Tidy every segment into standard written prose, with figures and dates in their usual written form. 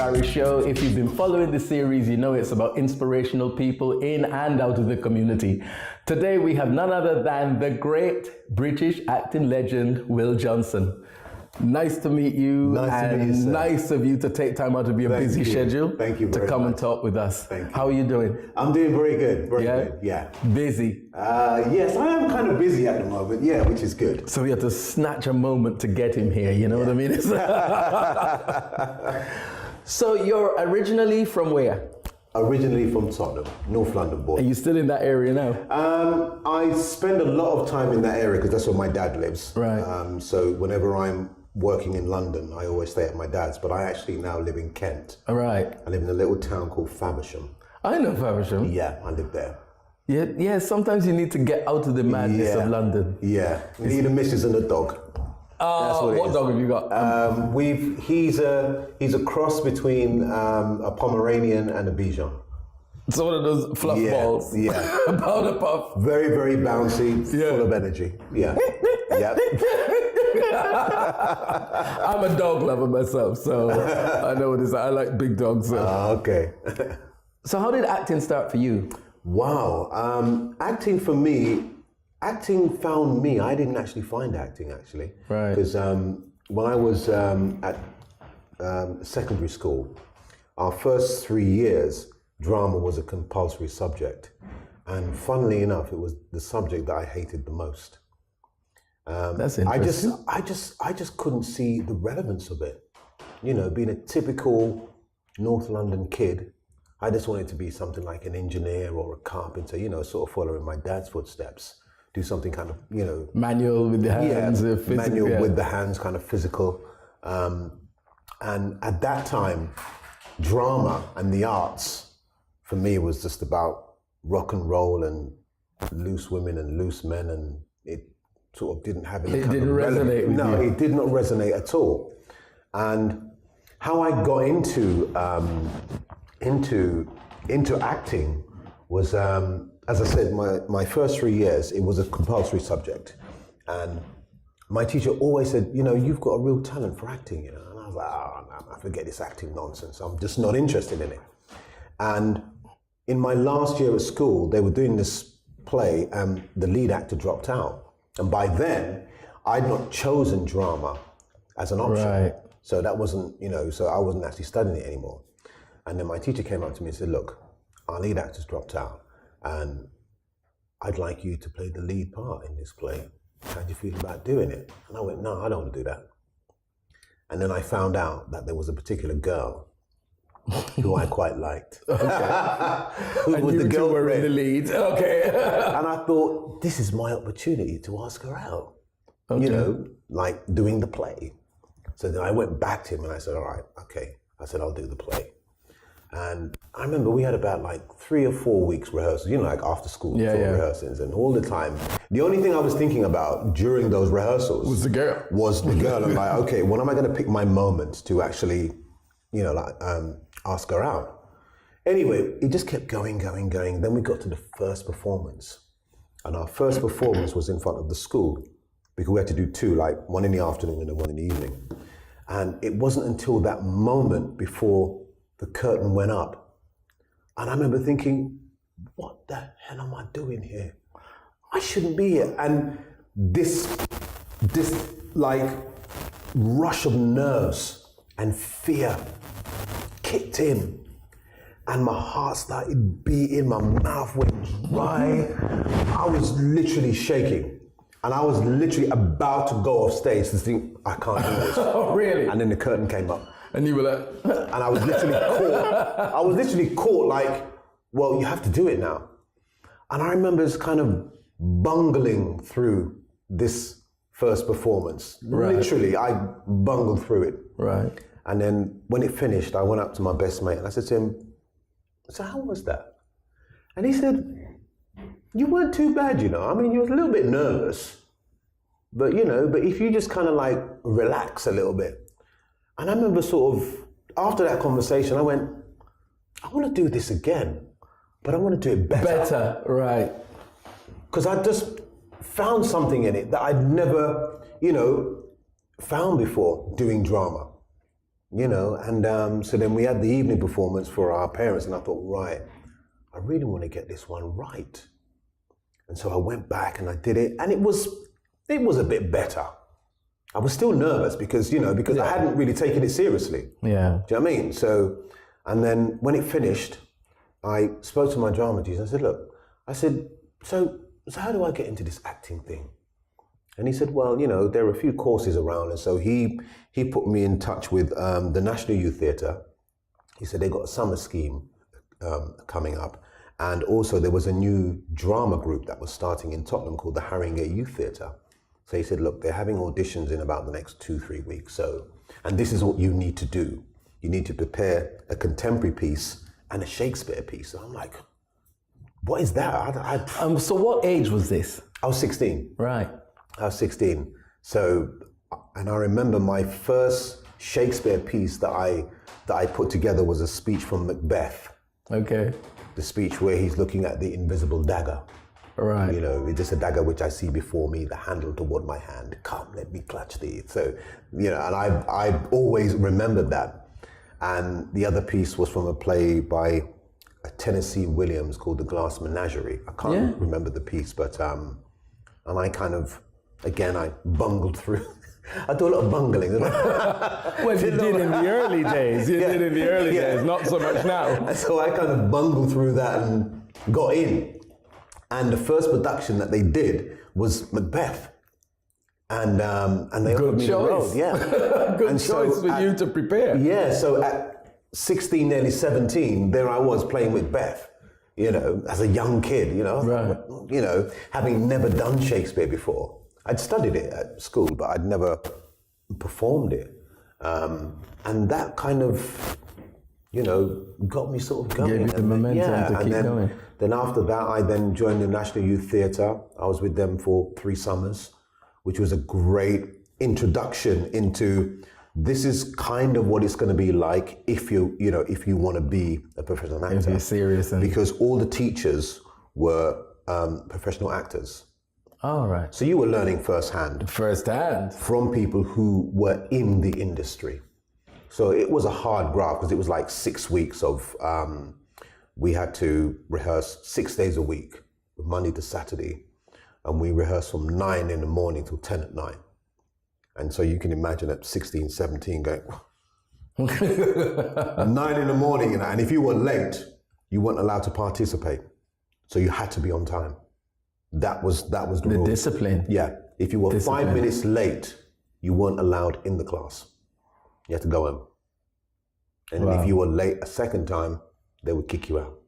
Barrie show. If you've been following the series, you know it's about inspirational people in and out of the community. Today we have none other than the great British acting legend, Will Johnson. Nice to meet you. Nice to meet you, sir. Nice of you to take time out of your busy schedule to come and talk with us. Thank you. How are you doing? I'm doing very good. Very good. Yeah. Busy? Yes, I am kind of busy at the moment. Yeah, which is good. So we had to snatch a moment to get him here. You know what I mean? So you're originally from where? Originally from Tottenham, North London Are born. you still in that area now? I spend a lot of time in that area because that's where my dad lives. Right. So whenever I'm working in London, I always stay at my dad's, but I actually now live in Kent. All right. I live in a little town called Faversham. I know Faversham. Yeah, I live there. Yeah, sometimes you need to get out of the madness of London. Yeah, you need a missus and a dog. That's What dog have you got? He's a cross between a Pomeranian and a Bichon. It's one of those fluff balls. Yeah. Powder puff. Very, very bouncy, full of energy. Yeah. Yeah. I'm a dog lover myself, so I know what it is. I like big dogs. So. Okay. So how did acting start for you? Wow. Acting for me, acting found me. I didn't actually find acting, actually. Right. Because when I was at secondary school, our first 3 years, drama was a compulsory subject. And funnily enough, it was the subject that I hated the most. That's interesting. I just couldn't see the relevance of it. You know, being a typical North London kid, I just wanted to be something like an engineer or a carpenter, you know, sort of following my dad's footsteps. Do something kind of, you know... Manual with the hands. Manual with the hands, kind of physical. And at that time, drama and the arts, for me, was just about rock and roll and loose women and loose men, and it sort of didn't have any kind of resonate with you. No, it did not resonate at all. And how I got into acting was, as I said, my first 3 years, it was a compulsory subject. And my teacher always said, you know, you've got a real talent for acting, you know. And I was like, oh, no, I forget this acting nonsense. I'm just not interested in it. And in my last year at school, they were doing this play and the lead actor dropped out. And by then, I'd not chosen drama as an option. Right. So that wasn't, you know, so I wasn't actually studying it anymore. And then my teacher came up to me and said, look, our lead actor's dropped out and I'd like you to play the lead part in this play. How do you feel about doing it? And I went, no, I don't want to do that. And then I found out that there was a particular girl who I quite liked. Okay. Who was the girl were in the lead. Okay. And I thought, this is my opportunity to ask her out. Okay. You know, like doing the play. So then I went back to him and I said, all right, okay. I said, I'll do the play. And I remember we had about like 3 or 4 weeks rehearsals, you know, like after school rehearsals, and all the time. The only thing I was thinking about during those rehearsals was the girl. I'm like, okay, when am I going to pick my moment to actually, you know, like ask her out? Anyway, it just kept going. Then we got to the first performance. And our first performance was in front of the school because we had to do 2, like one in the afternoon and then one in the evening. And it wasn't until that moment before the curtain went up. And I remember thinking, what the hell am I doing here? I shouldn't be here. And this like rush of nerves and fear kicked in. And my heart started beating, my mouth went dry. I was literally shaking. And I was literally about to go off stage to think, I can't do this. Oh, really? And then the curtain came up. And you were like... And I was literally caught like, well, you have to do it now. And I remember just kind of bungling through this first performance. Right. Literally, I bungled through it. Right. And then when it finished, I went up to my best mate and I said to him, so how was that? And he said, you weren't too bad, you know. I mean, you were a little bit nervous, but you know, but if you just kind of like relax a little bit. And I remember sort of, after that conversation, I went, I want to do this again, but I want to do it better. Better, right. Because I just found something in it that I'd never, you know, found before doing drama. you know, and so then we had the evening performance for our parents, and I thought, right, I really want to get this one right. And so I went back and I did it, and it was a bit better. I was still nervous because I hadn't really taken it seriously. Yeah. Do you know what I mean? So, and then when it finished, I spoke to my drama teacher. I said, so how do I get into this acting thing? And he said, well, you know, there are a few courses around. And so he put me in touch with the National Youth Theatre. He said they got a summer scheme coming up. And also there was a new drama group that was starting in Tottenham called the Haringey Youth Theatre. So he said, look, they're having auditions in about the next 2-3 weeks. So, and this is what you need to do. You need to prepare a contemporary piece and a Shakespeare piece. So I'm like, what is that? So what age was this? I was 16. Right. I was 16. So, and I remember my first Shakespeare piece that I put together was a speech from Macbeth. Okay. The speech where he's looking at the invisible dagger. Right. You know, it's just a dagger which I see before me, the handle toward my hand. Come, let me clutch thee. So, you know, and I've always remembered that. And the other piece was from a play by Tennessee Williams called The Glass Menagerie. I can't remember the piece, but and I kind of, again, I bungled through. I do a lot of bungling. Well, you did in the early days. You did in the early days, not so much now. And so I kind of bungled through that and got in. And the first production that they did was Macbeth. And they offered me the role. Yeah. Good choice for you to prepare. Yeah, so at 16, nearly 17, there I was playing Macbeth, you know, as a young kid, you know. Right. You know, having never done Shakespeare before. I'd studied it at school, but I'd never performed it. And that kind of, you know, got me sort of going. Gave you the momentum to keep going. Then after that, I then joined the National Youth Theatre. I was with them for 3 summers, which was a great introduction into this is kind of what it's going to be like if you want to be a professional actor. If you're serious. Because all the teachers were professional actors. All right. So you were learning firsthand from people who were in the industry. So it was a hard graft because it was like 6 weeks of, we had to rehearse 6 days a week, Monday to Saturday. And we rehearsed from 9 in the morning till 10 at night. And so you can imagine at 16, 17 going, 9 in the morning, and if you were late, you weren't allowed to participate. So you had to be on time. That was the rule. Discipline. Yeah. If you were 5 minutes late, you weren't allowed in the class. You had to go home. And if you were late a second time, they would kick you out.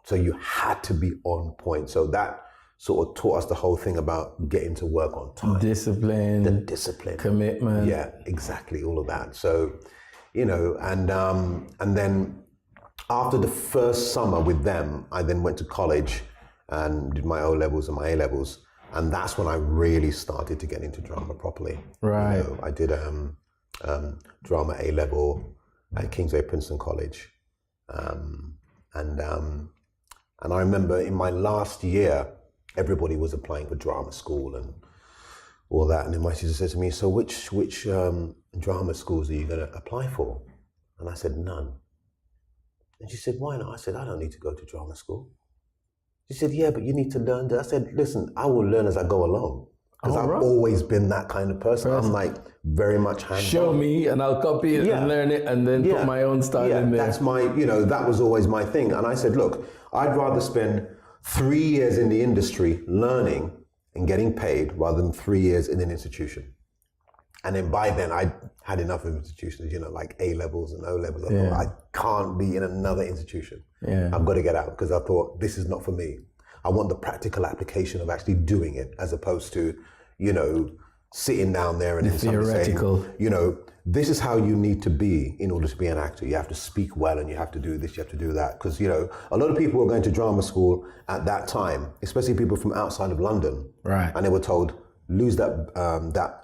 So you had to be on point. So that sort of taught us the whole thing about getting to work on time. Discipline. The discipline. Commitment. Yeah, exactly, all of that. So, you know, and then after the first summer with them, I then went to college and did my O-levels and my A-levels. And that's when I really started to get into drama properly. Right. You know, I did drama A-level at Kingsway Princeton College. And I remember in my last year, everybody was applying for drama school and all that. And then my sister said to me, so which drama schools are you going to apply for? And I said, none. And she said, why not? I said, I don't need to go to drama school. She said, yeah, but you need to learn. I said, listen, I will learn as I go along. Because I've always been that kind of person. I'm like very much hands-on. Show me and I'll copy it and learn it and then put my own style in there. That's my, you know, that was always my thing. And I said, look, I'd rather spend 3 years in the industry learning and getting paid rather than 3 years in an institution. And then by then I had enough of institutions, you know, like A-levels and O-levels. I thought, I can't be in another institution. I've got to get out because I thought this is not for me. I want the practical application of actually doing it as opposed to, you know, sitting down there and theoretical saying, you know, this is how you need to be in order to be an actor. You have to speak well and you have to do this, you have to do that. Because, you know, a lot of people were going to drama school at that time, especially people from outside of London. Right. And they were told, lose that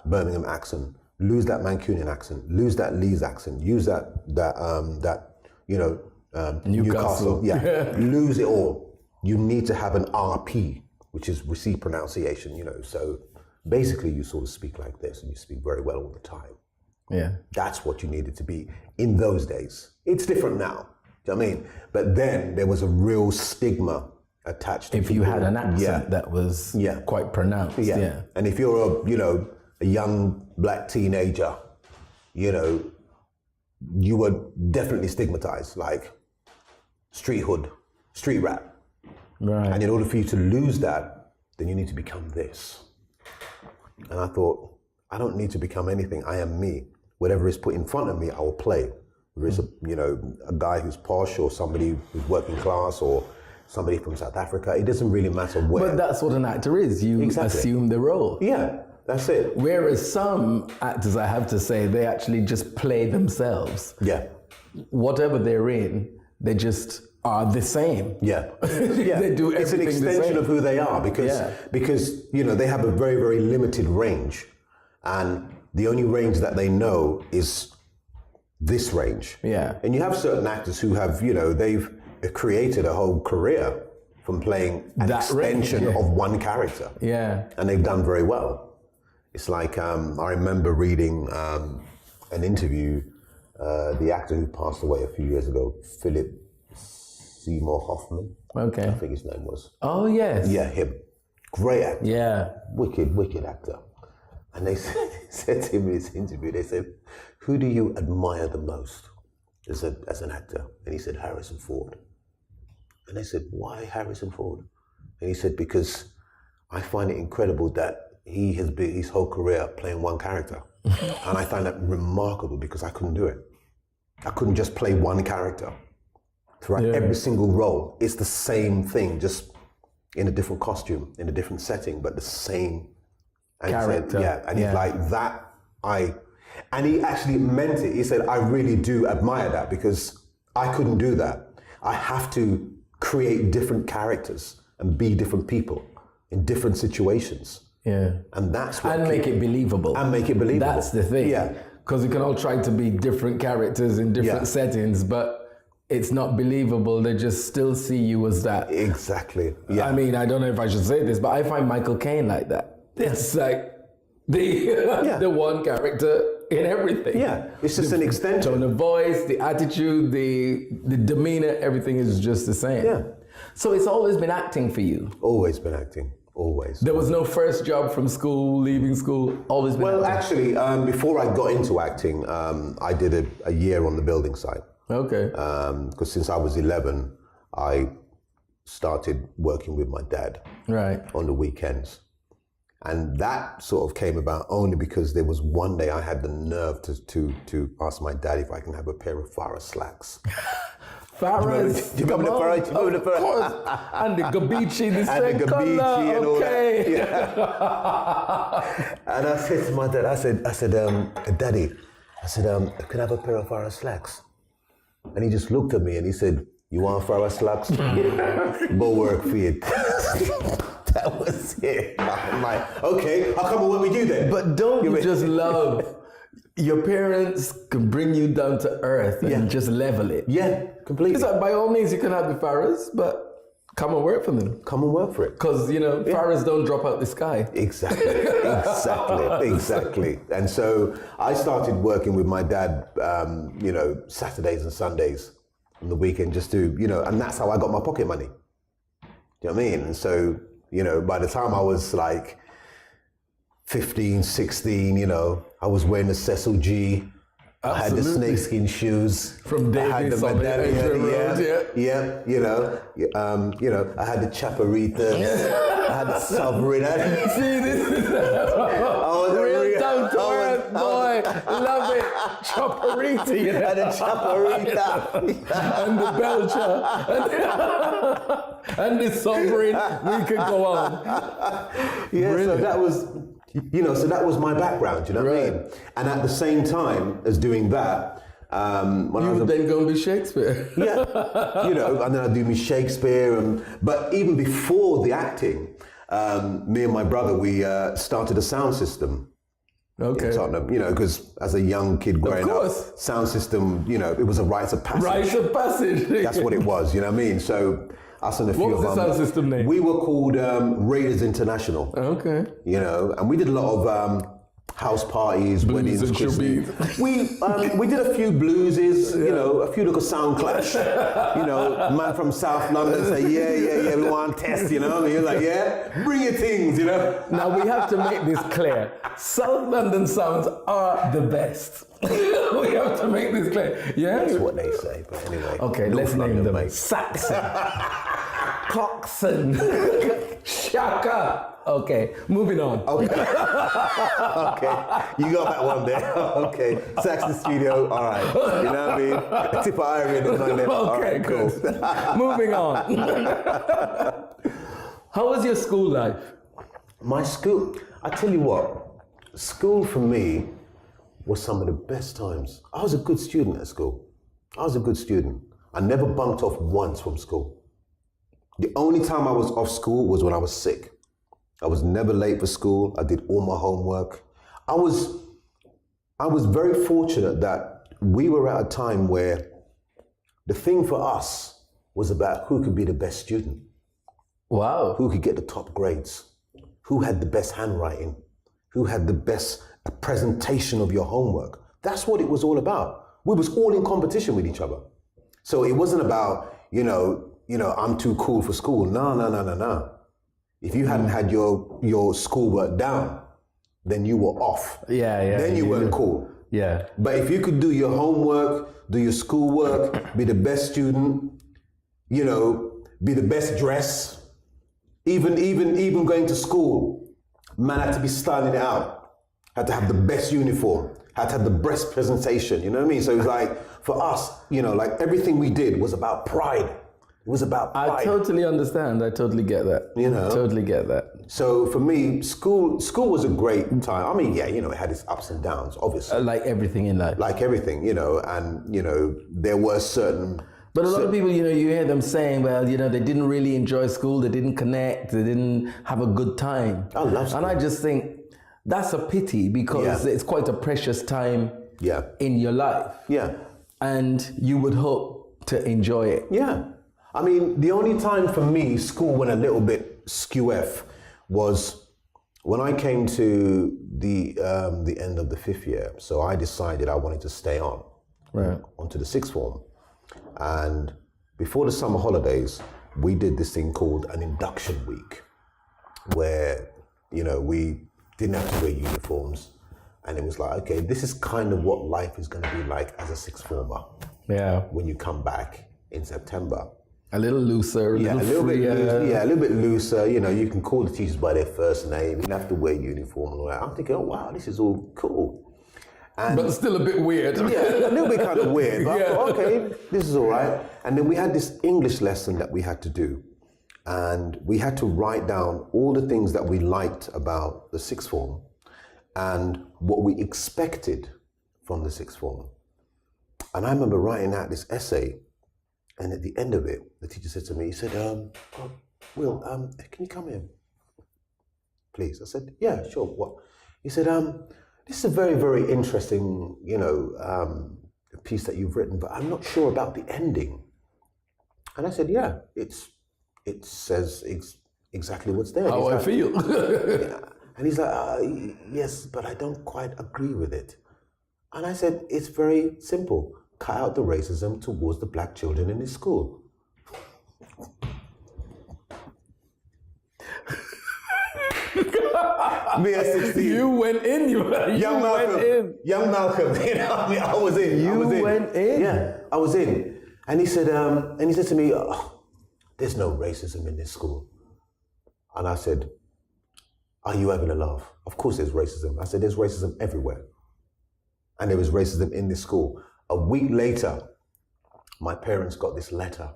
Birmingham accent, lose that Mancunian accent, lose that Leeds accent, use that you know, Newcastle. Yeah, lose it all. You need to have an RP, which is received pronunciation, you know. So basically you sort of speak like this and you speak very well all the time. Yeah. That's what you needed to be in those days. It's different now. Do you know what I mean? But then there was a real stigma attached to If you had an accent that was quite pronounced. Yeah. And if you're a young black teenager, you were definitely stigmatized, like street hood, street rap. Right. And in order for you to lose that, then you need to become this. And I thought, I don't need to become anything. I am me. Whatever is put in front of me, I will play. There is a guy who's posh or somebody who's working class or somebody from South Africa. It doesn't really matter where. But that's what an actor is. You assume the role. Yeah, that's it. Whereas some actors, I have to say, they actually just play themselves. Yeah. Whatever they're in, they just are the same. Yeah. They do everything It's an extension of who they are because they have a very, very limited range. And the only range that they know is this range. Yeah. And you have certain actors who have, they've created a whole career from playing an extension of one character. Yeah. And they've done very well. It's like, I remember reading an interview, the actor who passed away a few years ago, Philip Seymour Hoffman. Okay. I think his name was. Oh, yes. Yeah, him. Great actor. Yeah. Wicked actor. And they said to him in this interview, they said, who do you admire the most as an actor? And he said, Harrison Ford. And they said, why Harrison Ford? And he said, because I find it incredible that he has been his whole career playing one character. And I find that remarkable because I couldn't do it. I couldn't just play one character throughout every single role. It's the same thing, just in a different costume, in a different setting, but the same character. He said, he's like, that and he actually meant it. He said, I really do admire that because I couldn't do that. I have to create different characters and be different people in different situations. Yeah. And that's what make it believable. That's the thing. Yeah. Because we can all try to be different characters in different settings, but it's not believable. They just still see you as that. Exactly. Yeah. I mean, I don't know if I should say this, but I find Michael Caine like that. It's like the one character in everything. Yeah, it's just an extension. Tone of voice, the attitude, the demeanor, everything is just the same. Yeah. So it's always been acting for you? Always been acting, always. There was no first job from school, leaving school, always been acting? Well, actually, before I got into acting, I did a year on the building site. Okay. Because since I was 11, I started working with my dad on the weekends. And that sort of came about only because there was one day I had the nerve to ask my dad if I can have a pair of Farah slacks. Farahs? Do you remember the Farah? Of course. And the Gabici, the same Gabici color. and all that. Yeah. And I said to my dad, I said, Daddy, can I have a pair of Farah slacks? And he just looked at me and he said, you want Farah slacks? Go work for it. That was it. I'm like, okay, I'll come and work with you then. But don't you just love your parents can bring you down to earth and just level it? Yeah, completely. It's like, by all means, you can have the Farahs, but come and work for them. Come and work for it. Because, Farahs don't drop out the sky. Exactly. And so I started working with my dad, Saturdays and Sundays on the weekend just to, and that's how I got my pocket money. Do you know what I mean? And so, by the time I was like 15, 16, I was wearing the Cecil G. Absolutely. I had the snakeskin shoes. From Davis on the road, I had the Chaparitas. I had the Sovereign. See, this is real down to earth, boy. Love it. Chaparita. And the Chaparita. And the Belcher. And the Sovereign. We could go on. Yeah, brilliant. So that was... so that was my background, you know what I mean? And at the same time as doing that, when you would then go and be Shakespeare. Yeah, and then I'd do me Shakespeare. But even before the acting, me and my brother, we started a sound system. Okay. In Tottenham, because as a young kid growing up, sound system, it was a rite of passage. Rite of passage. That's what it was, you know what I mean? So us and a few of them. What was the sound system name? We were called Raiders International. Okay. And we did a lot of house parties, Blues weddings, and christenings. We did a few blueses, you know, a few little sound clash. You know, man from South London say, yeah, we want to test, you know. And you're like, yeah, bring your things, you know. Now we have to make this clear. South London sounds are the best. We have to make this clear. Yeah? That's what they say, but anyway. Okay, North let's name London, them. mate. Saxon, Coxon, Shaka. Okay, moving on. Okay. Okay. You got that one there. Okay. Saxon Studio. All right. You know what I mean? A tip of iron in my name. Okay, right, good. cool. Moving on. How was your school life? My school, I tell you what, school for me was some of the best times. I was a good student at school. I was a good student. I never bunked off once from school. The only time I was off school was when I was sick. I was never late for school. I did all my homework. I was very fortunate that we were at a time where the thing for us was about who could be the best student. Wow. Who could get the top grades, who had the best handwriting, who had the best presentation of your homework. That's what it was all about. We was all in competition with each other. So it wasn't about, you know, I'm too cool for school. No. If you hadn't had your schoolwork down, then you were off. Yeah. Then you weren't cool. Yeah. But if you could do your homework, do your schoolwork, be the best student, you know, be the best dress, even going to school, man had to be styling it out, had to have the best uniform, had to have the best presentation, you know what I mean? So it was like, for us, you know, like everything we did was about pride. It was about pride. I totally understand. I totally get that. You know? Totally get that. So for me, school was a great time. I mean, yeah, you know, it had its ups and downs, obviously. Like everything in life. Like everything, you know, and, you know, there were certain... But a lot of people, you know, you hear them saying, well, you know, they didn't really enjoy school, they didn't connect, they didn't have a good time. I love school. And I just think that's a pity because it's quite a precious time in your life. Yeah. And you would hope to enjoy it. Yeah. I mean, the only time for me school went a little bit skew-F was when I came to the end of the 5th year. So I decided I wanted to stay on, onto the 6th form. And before the summer holidays, we did this thing called an induction week where, you know, we didn't have to wear uniforms. And it was like, okay, this is kind of what life is going to be like as a 6th former. Yeah. When you come back in September. A little looser, a little freer. A little bit looser. You know, you can call the teachers by their first name. You don't have to wear uniform and all that. I'm thinking, oh wow, this is all cool. And but still a bit weird. Yeah, a little bit kind of weird. But I thought, okay, this is all right. And then we had this English lesson that we had to do. And we had to write down all the things that we liked about the 6th form and what we expected from the 6th form. And I remember writing out this essay. And at the end of it, the teacher said to me, he said, Will, can you come here, please? I said, yeah, sure, what? He said, this is a very, very interesting, you know, piece that you've written, but I'm not sure about the ending. And I said, yeah, it says exactly what's there. How I feel. Yeah. And he's like, yes, but I don't quite agree with it. And I said, it's very simple. Cut out the racism towards the black children in this school. Me at 16. You went in. Young Malcolm. Young Malcolm. You know, I mean, I was in. You went in? Yeah, I was in. And he said to me, oh, there's no racism in this school. And I said, are you having a laugh? Of course there's racism. I said, there's racism everywhere. And there was racism in this school. A week later, my parents got this letter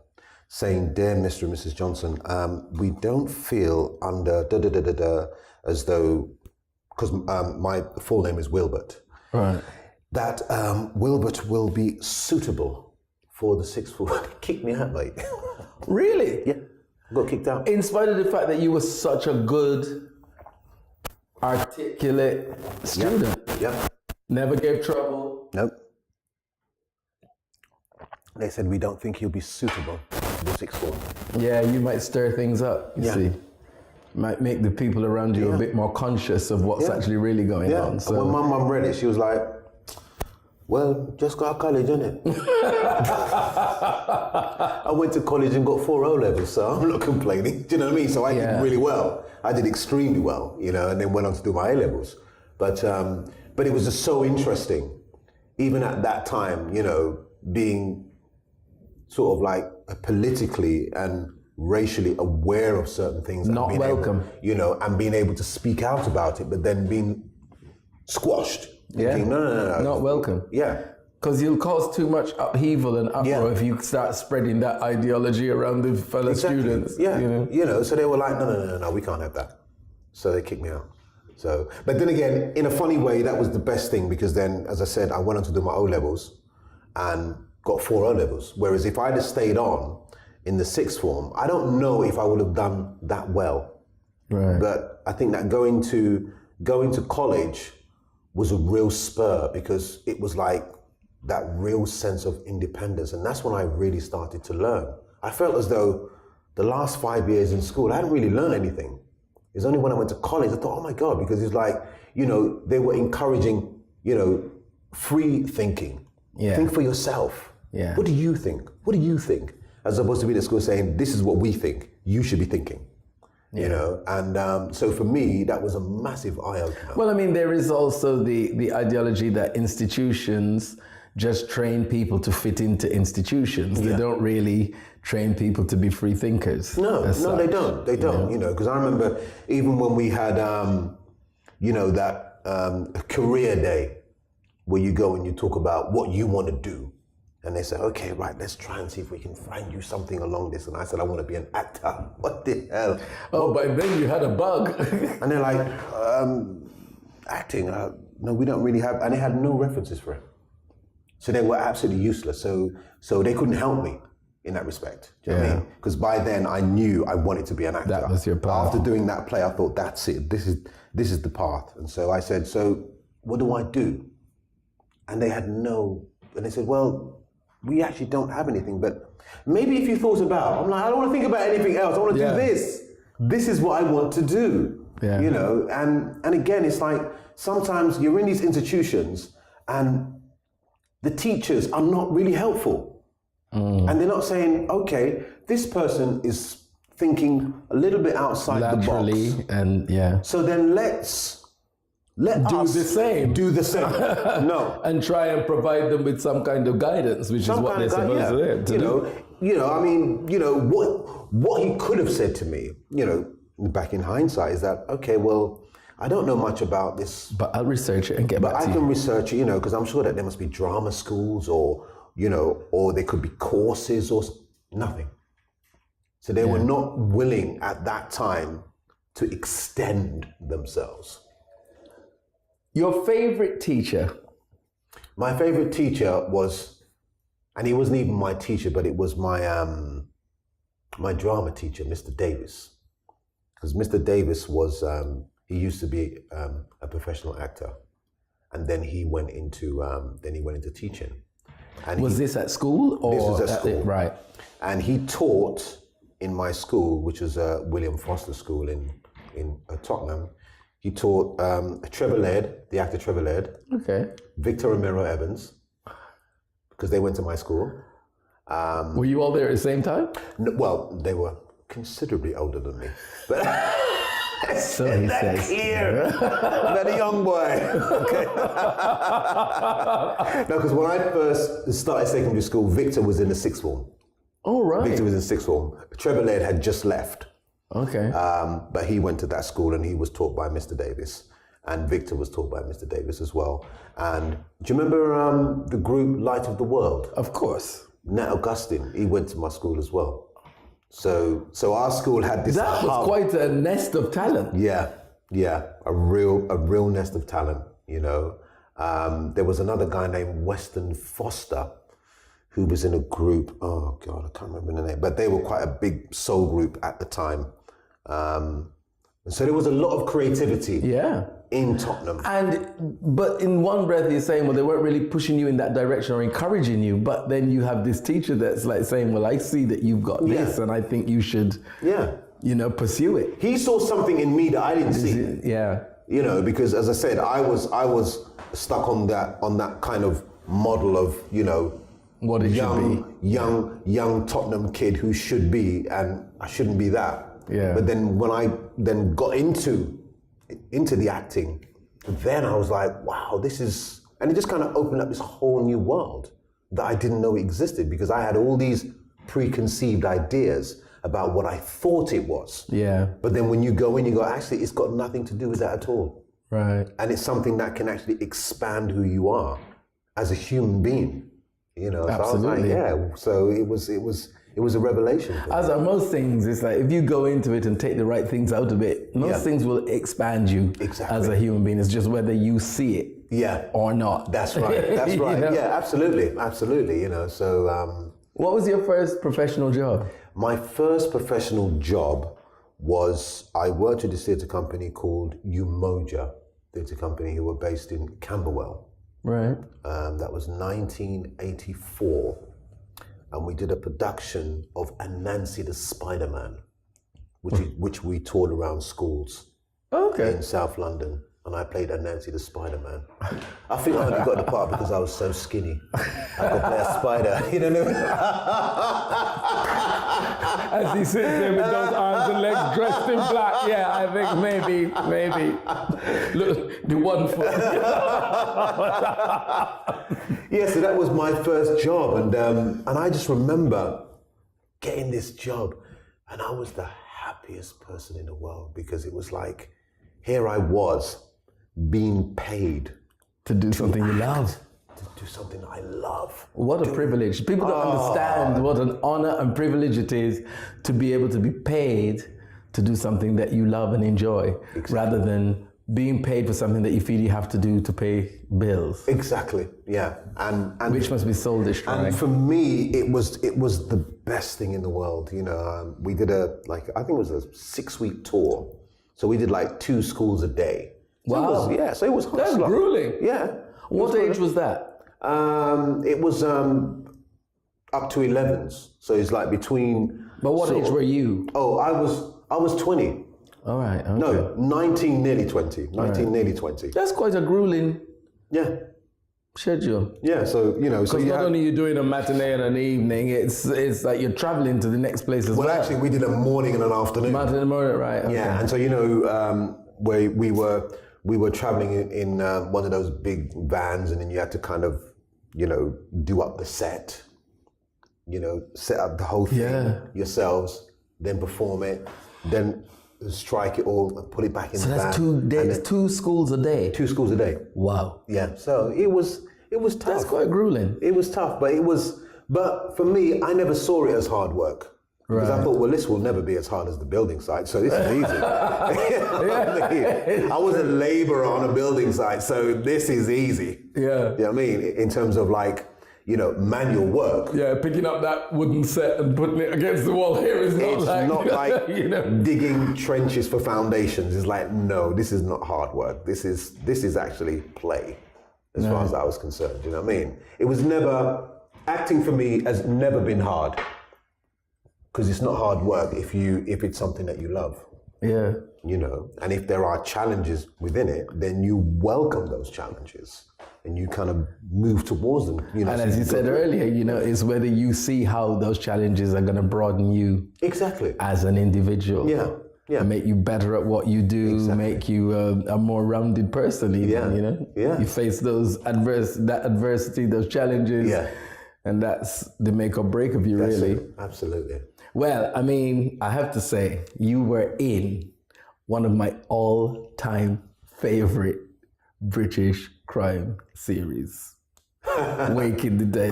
saying, dear Mr. and Mrs. Johnson, we don't feel under as though, because my full name is Wilbert, right? That Wilbert will be suitable for the 6th form. Kicked me out, mate. Really? Yeah, got kicked out. In spite of the fact that you were such a good, articulate student. Yeah. Never gave trouble. Nope. They said, we don't think he'll be suitable for the 6th form. Yeah, you might stir things up, you see. might make the people around you a bit more conscious of what's actually really going on. So when my mum read it, she was like, well, just got to college, innit? I went to college and got 4 O-levels, so I'm not complaining. Do you know what I mean? So I did really well. I did extremely well, you know, and then went on to do my A-levels. But it was just so interesting, even at that time, you know, being sort of like politically and racially aware of certain things. Not welcome. You know, and being able to speak out about it, but then being squashed. Thinking, no. Not welcome. Yeah. Because you'll cause too much upheaval and uproar if you start spreading that ideology around the fellow students. Yeah. You know, so they were like, no, we can't have that. So they kicked me out. So, but then again, in a funny way, that was the best thing, because then, as I said, I went on to do my O-levels and got 4 O-levels. Whereas if I'd have stayed on in the 6th form, I don't know if I would have done that well. Right. But I think that going to college was a real spur, because it was like that real sense of independence. And that's when I really started to learn. I felt as though the last 5 years in school, I hadn't really learned anything. It's only when I went to college, I thought, oh my God, because it's like, you know, they were encouraging, you know, free thinking. Yeah. Think for yourself. Yeah. What do you think? What do you think? As opposed to being at school saying, this is what we think, you should be thinking. You know, and so for me, that was a massive eye-opener. Well, I mean, there is also the ideology that institutions just train people to fit into institutions. They don't really train people to be free thinkers. No, they don't. They don't, you know, because I remember even when we had, you know, that career day where you go and you talk about what you want to do. And they said, okay, right, let's try and see if we can find you something along this. And I said, I want to be an actor. What the hell? Oh, by then you had a bug. And they're like, acting? No, we don't really have, and they had no references for it. So they were absolutely useless. So they couldn't help me in that respect. Do you know what I mean? Because by then I knew I wanted to be an actor. That was your path. After doing that play, I thought, that's it. This is the path. And so I said, so what do I do? And they had no, and they said, well, we actually don't have anything, but maybe if you thought about, I'm like, I don't want to think about anything else. I want to do this. This is what I want to do. Yeah. You know, and again, it's like sometimes you're in these institutions and the teachers are not really helpful. And they're not saying, okay, this person is thinking a little bit outside laterally, the box. And so then let us do the same. No. And try and provide them with some kind of guidance, which is what they're supposed to do. You know, I mean, you know, what he could have said to me, you know, back in hindsight, is that, okay, well, I don't know much about this. But I'll research it and get back to you. But I can research it, you know, because I'm sure that there must be drama schools or, you know, or there could be courses or nothing. So they were not willing at that time to extend themselves. Your favorite teacher? My favorite teacher was, and he wasn't even my teacher, but it was my my drama teacher, Mr. Davis. Because Mr. Davis was, he used to be a professional actor, and then he went into teaching. And was this at school? Or this was at school, right? And he taught in my school, which was William Foster School in Tottenham. He taught Trevor Laird, the actor Trevor Laird. Okay. Victor Romero Evans, because they went to my school. Were you all there at the same time? No, well, they were considerably older than me. But so he says. Clear. Not a young boy. Okay. No, because when I first started secondary school, Victor was in the 6th form. Oh, right. Victor was in 6th form. Trevor Laird had just left. Okay. But he went to that school and he was taught by Mr. Davis. And Victor was taught by Mr. Davis as well. And do you remember the group Light of the World? Of course. Nat Augustine, he went to my school as well. So our school had this. That was quite a nest of talent. Yeah, a real nest of talent. You know, there was another guy named Weston Foster, who was in a group. Oh God, I can't remember the name, but they were quite a big soul group at the time. So there was a lot of creativity. Yeah. In Tottenham. But in one breath you're saying, well, they weren't really pushing you in that direction or encouraging you, but then you have this teacher that's like saying, well, I see that you've got this and I think you should pursue it. He saw something in me that I didn't see. Yeah. Because as I said, I was stuck on that kind of model of, What it should be. young Tottenham kid who should be, and I shouldn't be that. Yeah. But then when I then got into the acting, then I was like, wow, and it just kind of opened up this whole new world that I didn't know existed, because I had all these preconceived ideas about what I thought it was. Yeah. But then when you go in, you go, actually, it's got nothing to do with that at all. Right. And it's something that can actually expand who you are as a human being. So Absolutely. I was like, so it was a revelation. As are most things, it's like if you go into it and take the right things out of it, most things will expand you as a human being. It's just whether you see it or not. That's right. That's right. Yeah, absolutely. So what was your first professional job? My first professional job was, I worked at a theatre company called Umoja Theatre Company, who were based in Camberwell. Right. That was 1984. And we did a production of Anansi the Spider-Man, which we toured around schools in South London. And I played Anansi the Spider-Man. I think I only got the part because I was so skinny. I could play a spider, you know what I mean? As he sits there with those arms and legs dressed in black, I think maybe. Look, the one foot. So that was my first job, and I just remember getting this job, and I was the happiest person in the world, because it was like, here I was being paid to do something you love. To do something I love. What a privilege. People don't understand what an honor and privilege it is to be able to be paid to do something that you love and enjoy, rather than being paid for something that you feel you have to do to pay bills. Exactly, yeah. And which must be soul destroying. And for me, it was the best thing in the world. We did I think it was a 6-week tour. So we did 2 schools a day. Wow. So it was hard. That's grueling. Yeah. What age was that? It was up to 11s. So it's between. But what age were you? Oh, I was 20. All right. Okay. No, 19, nearly 20. 19, nearly 20. That's quite a grueling schedule. Yeah, so, Because not only you're doing a matinee and an evening, it's like you're traveling to the next place as well. Well, actually, we did a morning and an afternoon. Matinee and morning, right. Okay. Yeah, and so, where we were traveling in one of those big vans, and then you had to kind of, do up the set, set up the whole thing yourselves, then perform it, then strike it all and put it back in the van. So that's 2 schools a day? 2 schools a day. Wow. Yeah, so it was tough. That's quite grueling. It was tough, but for me, I never saw it as hard work. Because I thought, well, this will never be as hard as the building site, so this is easy. I was a laborer on a building site, so this is easy. Yeah. You know what I mean? In terms of manual work. Yeah, picking up that wooden set and putting it against the wall here is not like digging trenches for foundations. It's no, this is not hard work. This is actually play, as far as I was concerned. You know what I mean? It was never, acting for me has never been hard. Because it's not hard work if it's something that you love. Yeah. And if there are challenges within it, then you welcome those challenges and you kind of move towards them. And as you said earlier, it's whether you see how those challenges are going to broaden you as an individual. Yeah. Make you better at what you do, make you a more rounded person even, You face that adversity, those challenges. Yeah. And that's the make or break of you, really. Absolutely. Well, I mean, I have to say, you were in one of my all-time favorite British crime series, Waking the Dead.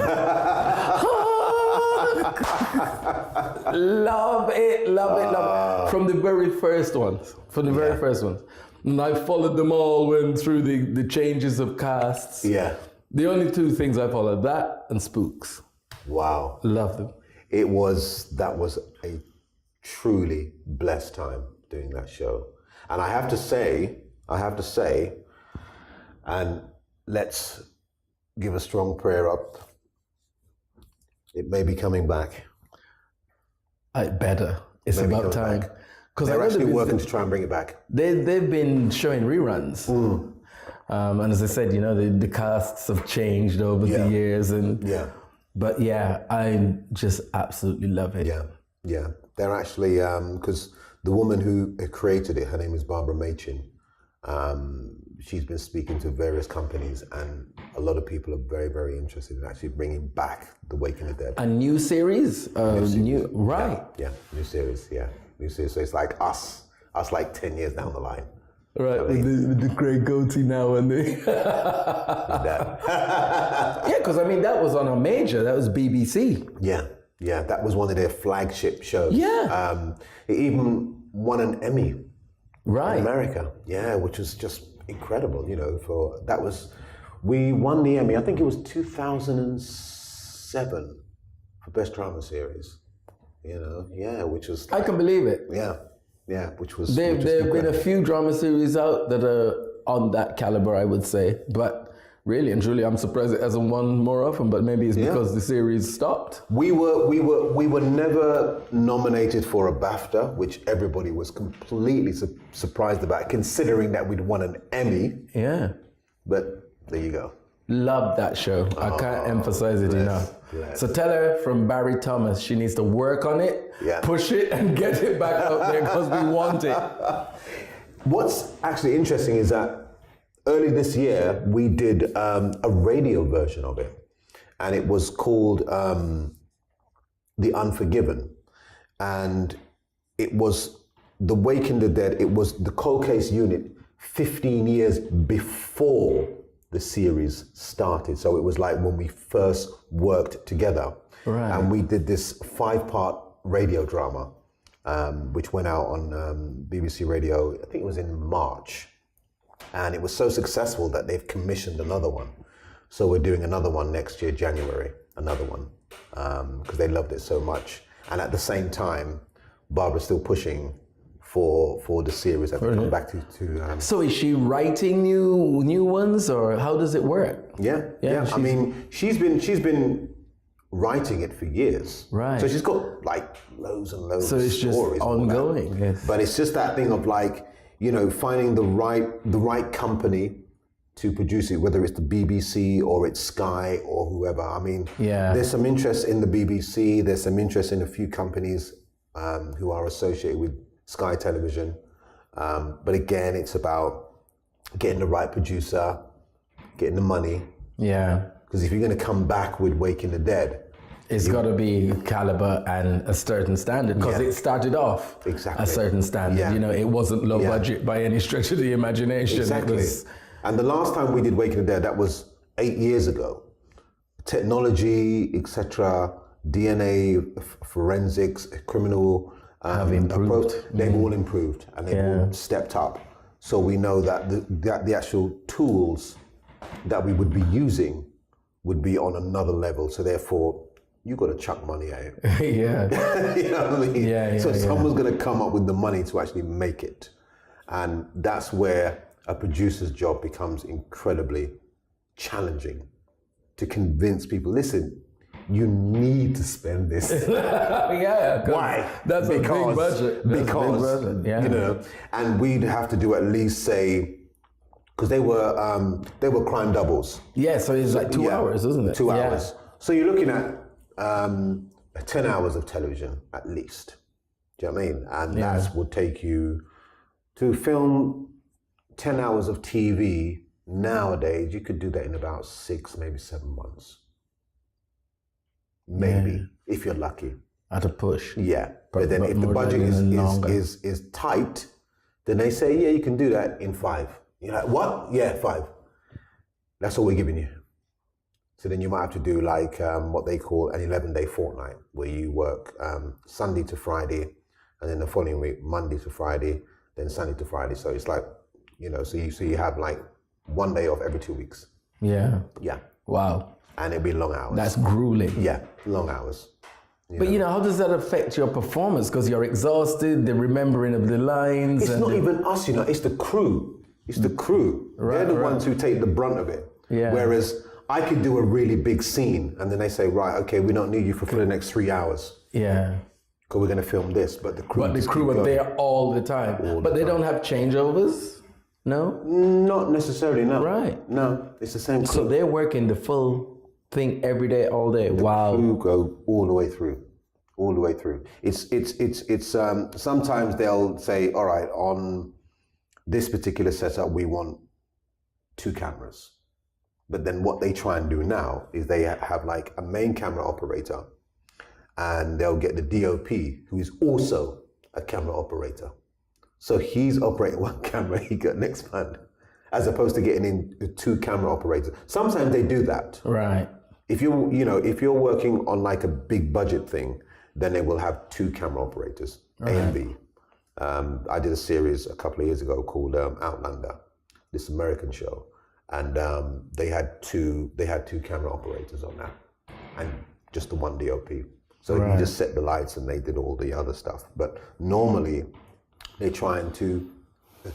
Love it. From the very first ones. And I followed them all, went through the changes of casts. Yeah. The only 2 things I followed, that and Spooks. Wow. Love them. That was a truly blessed time doing that show. And I have to say, and let's give a strong prayer up. It may be coming back. It's about time. Because they're actually working to try and bring it back. They've been showing reruns. And as I said, you know, the casts have changed over the years. But yeah, I just absolutely love it. Yeah. They're actually, because the woman who created it, her name is Barbara Machin. She's been speaking to various companies, and a lot of people are very, very interested in actually bringing back The Waking of the Dead. A new series? Right. Yeah, new series, New series. So it's like us like 10 years down the line. Right, I mean, with the great goatee now and the... Yeah, because I mean, that was on a major, that was BBC. Yeah, that was one of their flagship shows. Yeah. It even won an Emmy in America. Yeah, which was just incredible, you know, we won the Emmy, I think it was 2007 for Best Drama Series, you know, which was... I can believe it. Yeah, which was... There have been a few drama series out that are on that caliber, I would say. But really and truly, I'm surprised it hasn't won more often, but maybe it's because the series stopped. We were never nominated for a BAFTA, which everybody was completely surprised about, considering that we'd won an Emmy. Yeah. But there you go. Love that show. I can't emphasize it enough. So tell her from Barry Thomas, she needs to work on it, push it, and get it back out there because we want it. What's actually interesting is that early this year, we did a radio version of it, and it was called The Unforgiven. And it was The Waking the Dead. It was the cold case unit 15 years before the series started. So it was like when we first worked together. Right. And we did this 5-part radio drama, which went out on BBC Radio, I think it was in March. And it was so successful that they've commissioned another one. So we're doing another one next year, January, another one, because they loved it so much. And at the same time, Barbara's still pushing for the series that we come back to. So is she writing new ones, or how does it work? Yeah. I mean, she's been writing it for years. Right. So she's got like loads and loads of stories. So it's just ongoing. Yes. But it's just that thing of like, you know, finding the right company to produce it, whether it's the BBC or it's Sky or whoever. I mean, there's some interest in the BBC. There's some interest in a few companies who are associated with Sky Television. But again, it's about getting the right producer, getting the money. Yeah. Because if you're going to come back with Waking the Dead, it's got to be caliber and a certain standard, because it started off a certain standard. Yeah. You know, it wasn't low budget by any stretch of the imagination. Exactly. It was... And the last time we did Waking the Dead, that was 8 years ago. Technology, etc., DNA, forensics, criminal have improved. They've all improved, and they've all stepped up. So we know that the actual tools that we would be using would be on another level. So therefore, you got to chuck money at it. You know what I mean? So someone's going to come up with the money to actually make it. And that's where a producer's job becomes incredibly challenging, to convince people, listen, you need to spend this. Why? That's a big budget. Because, you know, and we'd have to do at least say, because they were crime doubles. Yeah, so it's like 2 hours, isn't it? 2 hours. So you're looking at 10 hours of television at least. Do you know what I mean? And that would take you to film 10 hours of TV. Nowadays, you could do that in about 6, maybe 7 months. Maybe, if you're lucky. At a push. Yeah. But then if the budget is tight, then they say, yeah, you can do that in 5. You're like, what? Yeah, 5. That's all we're giving you. So then you might have to do like what they call an 11-day fortnight, where you work Sunday to Friday, and then the following week, Monday to Friday, then Sunday to Friday. So it's like, you know, so you have like 1 day off every 2 weeks. Yeah. Yeah. Wow. And it'd be long hours. That's grueling. Yeah, long hours. But you know, how does that affect your performance? Because you're exhausted, the remembering of the lines. It's not even us, you know, it's the crew. It's the crew. They're the ones who take the brunt of it. Yeah. Whereas I could do a really big scene and then they say, right, okay, we don't need you for the next 3 hours. Yeah. because we're going to film this, but the crew. But the just crew keep are going. there all the time. But they don't have changeovers? No? Not necessarily, no. Right. No, it's the same crew. So they're working the full thing every day, all day. Wow. Crew go all the way through. All the way through. It's sometimes they'll say, all right, on this particular setup, we want 2 cameras. But then what they try and do now is they have like a main camera operator, and they'll get the DOP, who is also a camera operator. So he's operating one camera, he got next man, as opposed to getting in 2 camera operators. Sometimes they do that. Right. If you're working on like a big budget thing, then they will have 2 camera operators, A and B. I did a series a couple of years ago called Outlander, this American show, and they had two camera operators on that, and just the one DOP. So you just set the lights and they did all the other stuff. But normally they're trying to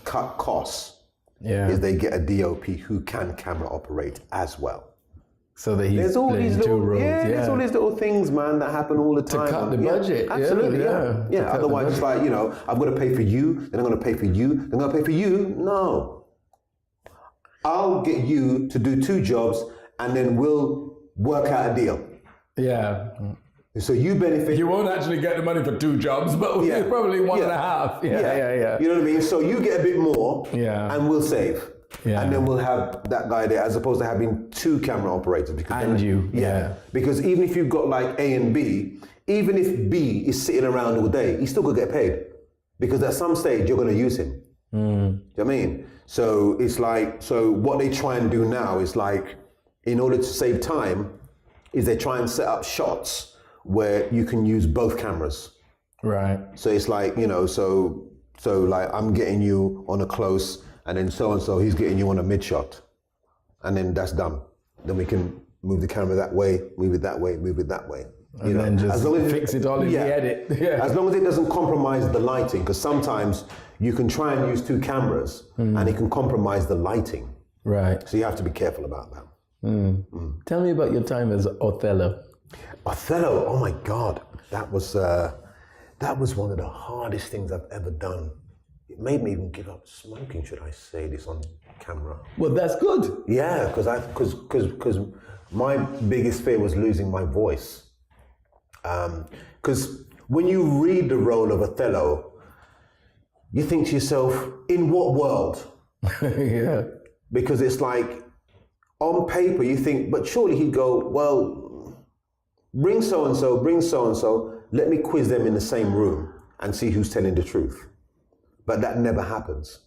cut costs. Yeah. Is they get a DOP who can camera operate as well. So that he's There's all playing these 2 little, roles. there's all these little things, man, that happen all the time. To cut the budget. Absolutely, To cut Otherwise, it's like, I've got to pay for you, then I'm going to pay for you, then I'm going to pay for you. No. I'll get you to do 2 jobs, and then we'll work out a deal. Yeah. So you benefit. You won't actually get the money for 2 jobs, but probably 1.5. Yeah. You know what I mean? So you get a bit more, and we'll save. Yeah. And then we'll have that guy there, as opposed to having 2 camera operators. Because even if you've got like A and B, even if B is sitting around all day, he's still gonna get paid. Because at some stage you're gonna use him. Do you know what I mean? So it's like, so what they try and do now is like, in order to save time, is they try and set up shots where you can use both cameras. Right. So it's like, so like I'm getting you on a close, and then so-and-so, he's getting you on a mid shot. And then that's done. Then we can move the camera that way, move it that way, move it that way. And then just fix it all in the edit. Yeah. As long as it doesn't compromise the lighting, because sometimes you can try and use 2 cameras and it can compromise the lighting. Right. So you have to be careful about that. Tell me about your time as Othello. Othello, oh my God. That was one of the hardest things I've ever done. It made me even give up smoking, should I say this on camera? Well, that's good. Yeah, because my biggest fear was losing my voice. Because when you read the role of Othello, you think to yourself, in what world? Yeah. Because it's like, on paper you think, but surely he'd go, well, bring so-and-so, let me quiz them in the same room and see who's telling the truth. But that never happens.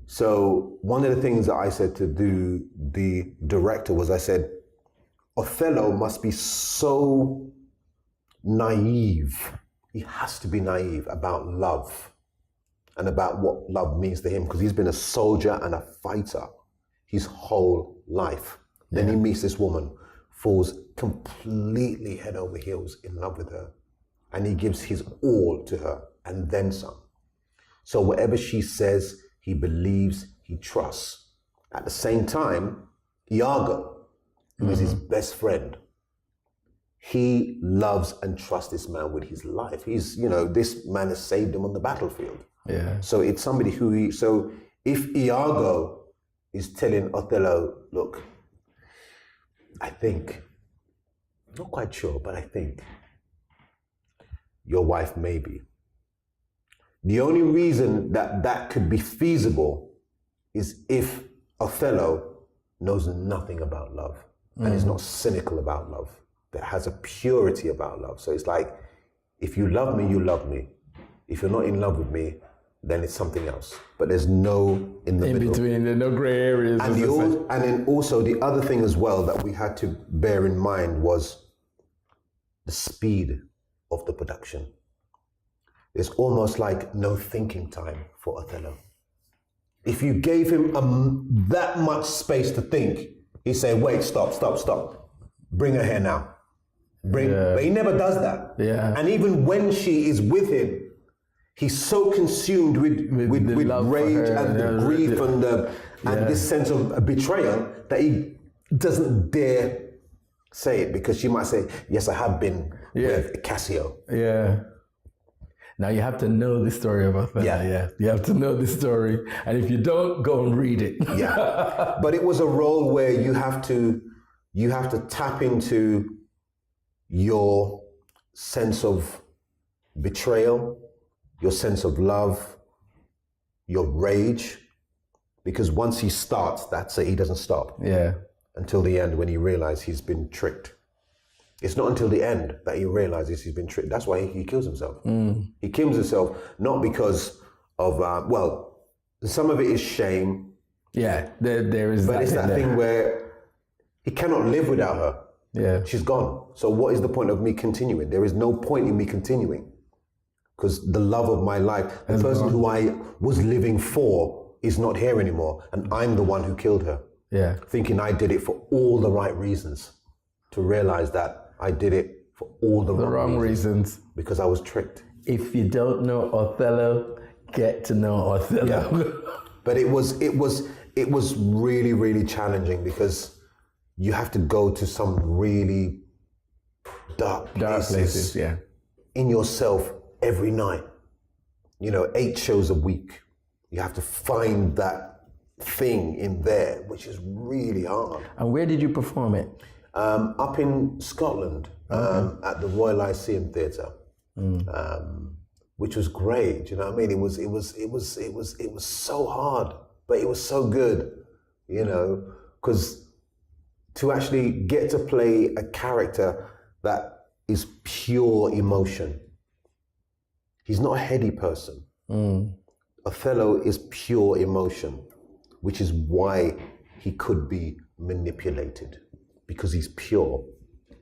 So one of the things that I said to the director was, I said, Othello must be so naive. He has to be naive about love and about what love means to him, because he's been a soldier and a fighter his whole life. Then he meets this woman, falls completely head over heels in love with her, and he gives his all to her and then some. So whatever she says, he believes, he trusts. At the same time, Iago, who is his best friend, he loves and trusts this man with his life. He's, this man has saved him on the battlefield. Yeah. So it's somebody so if Iago is telling Othello, look, I think, not quite sure, but I think your wife may be. The only reason that could be feasible is if Othello knows nothing about love and is not cynical about love, that has a purity about love. So it's like, if you love me, you love me. If you're not in love with me, then it's something else. But there's no in the middle. In between, there's no gray areas. And then also the other thing as well that we had to bear in mind was the speed of the production. There's almost like no thinking time for Othello. If you gave him that much space to think, he'd say, wait, stop. Bring her here now. But he never does that. Yeah. And even when she is with him, he's so consumed with rage and the grief and this sense of betrayal that he doesn't dare say it, because she might say, yes, I have been with Cassio. Yeah. Now you have to know the story of Othello. Yeah. You have to know the story. And if you don't, go and read it. Yeah. But it was a role where you have to tap into your sense of betrayal, your sense of love, your rage, because once he starts, that's it, he doesn't stop. Yeah. Until the end when he realizes he's been tricked. It's not until the end that he realizes he's been tricked. That's why he kills himself. He kills himself not because of, some of it is shame. Yeah, there is. But it's that thing where he cannot live without her. Yeah. She's gone. So what is the point of me continuing? There is no point in me continuing because the love of my life, the person who I was living for is not here anymore. And I'm the one who killed her. Yeah. Thinking I did it for all the right reasons, to realize that I did it for all the wrong reasons. Because I was tricked. If you don't know Othello, get to know Othello. Yeah. But it was really, really challenging because you have to go to some really dark places yeah. in yourself every night. 8 shows a week. You have to find that thing in there, which is really hard. And where did you perform it? Up in Scotland, at the Royal Lyceum Theatre, which was great. Do you know what I mean? It was so hard, but it was so good. Because to actually get to play a character that is pure emotion. He's not a heady person. Othello is pure emotion, which is why he could be manipulated, because he's pure.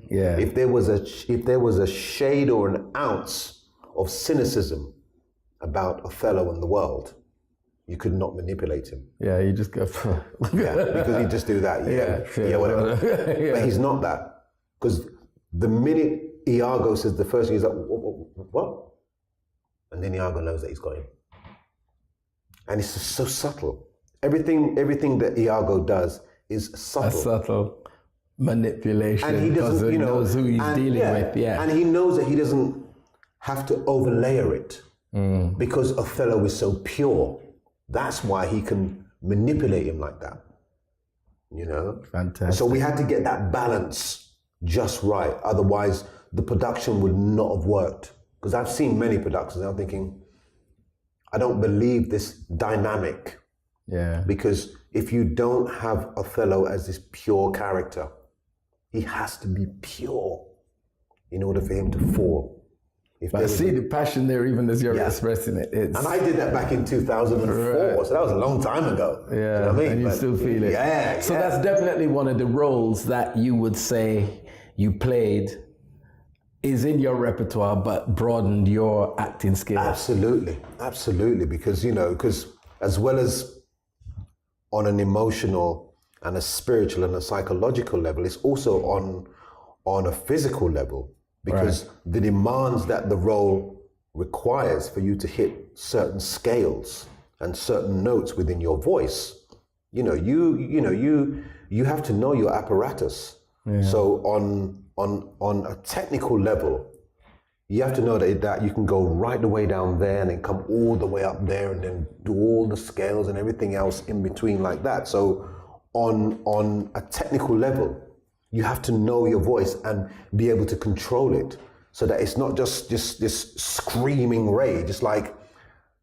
Yeah. If there was a shade or an ounce of cynicism about Othello and the world, you could not manipulate him. Yeah, you just go. Yeah, because he'd just do that. Yeah, whatever. Yeah. But he's not that, because the minute Iago says the first thing, he's like, what? And then Iago knows that he's got him. And it's just so subtle. Everything that Iago does is subtle. A subtle manipulation. And he doesn't, he knows who he's dealing with. Yeah. And he knows that he doesn't have to overlayer it because Othello is so pure. That's why he can manipulate him like that. Fantastic. So we had to get that balance just right. Otherwise, the production would not have worked. Because I've seen many productions and I'm thinking, I don't believe this dynamic. Yeah. Because if you don't have Othello as this pure character, he has to be pure in order for him to fall. But I see the passion there even as you're expressing it. And I did that back in 2004, so that was a long time ago. Yeah, you know what I mean? And you still feel it. Yeah. So that's definitely one of the roles that you would say you played is in your repertoire, but broadened your acting skills. Absolutely. Because, as well as on an emotional and a spiritual and a psychological level, it's also on a physical level. Because the demands that the role requires for you to hit certain scales and certain notes within your voice, you have to know your apparatus. Yeah. So on a technical level, you have to know that you can go right the way down there and then come all the way up there and then do all the scales and everything else in between like that. So on a technical level, you have to know your voice and be able to control it so that it's not just this screaming rage. It's like